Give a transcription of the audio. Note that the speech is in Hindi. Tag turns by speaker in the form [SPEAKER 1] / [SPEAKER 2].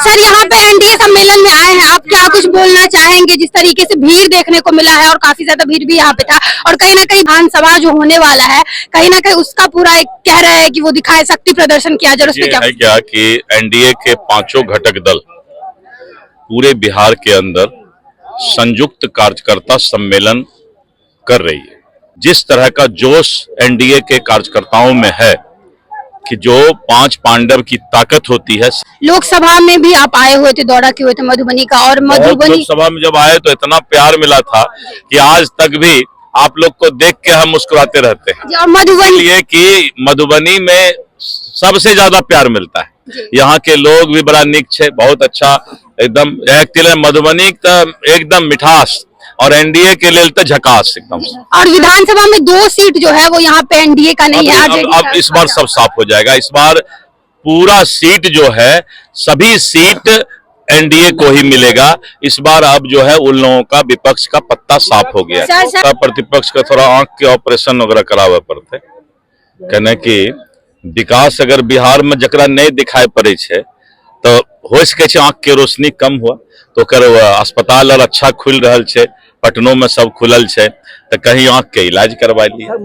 [SPEAKER 1] सर यहाँ पे एनडीए सम्मेलन में आए हैं, आप क्या कुछ बोलना चाहेंगे? जिस तरीके से भीड़ देखने को मिला है और काफी ज्यादा भीड़ भी यहाँ पे था, और कहीं ना कहीं विधानसभा जो होने वाला है, कहीं ना कहीं उसका पूरा एक कह रहे हैं कि वो दिखाए, शक्ति प्रदर्शन किया जाए, उस पे
[SPEAKER 2] क्या कि एनडीए के पांचों घटक दल पूरे बिहार के अंदर संयुक्त कार्यकर्ता सम्मेलन कर रही है। जिस तरह का जोश एनडीए के कार्यकर्ताओं में है कि जो पांच पांडव की ताकत होती है।
[SPEAKER 1] लोकसभा में भी आप आए हुए थे, दौरा किए हुए थे मधुबनी का, और मधुबनी
[SPEAKER 2] लोकसभा में जब आए तो इतना प्यार मिला था कि आज तक भी आप लोग को देख के हम मुस्कुराते रहते हैं।
[SPEAKER 1] मधुबनी
[SPEAKER 2] इसलिए कि मधुबनी में सबसे ज्यादा प्यार मिलता है। यहाँ के लोग भी बड़ा निक छे, बहुत अच्छा, एकदम मधुबनी एकदम मिठास, और एनडीए के लिए तो झकास एकदम।
[SPEAKER 1] और विधानसभा में 2 सीट जो है वो यहाँ पे एनडीए का नहीं है।
[SPEAKER 2] अब इस बार सब साफ हो जाएगा। इस बार पूरा सीट जो है, सभी सीट एनडीए को ही मिलेगा। इस बार अब जो है उन लोगों का विपक्ष का पत्ता साफ हो गया। प्रतिपक्ष का थोड़ा आंख के ऑपरेशन वगैरह करावे पड़ते, कहने की विकास अगर बिहार में जकरा नहीं दिखाई पड़े छे तो हो सके छे आंख के रोशनी कम हुआ तो कर अस्पताल और अच्छा खुल रहा छे, पटनों में सब खुलल छे, तो कहीं आंख के इलाज करवा लिया।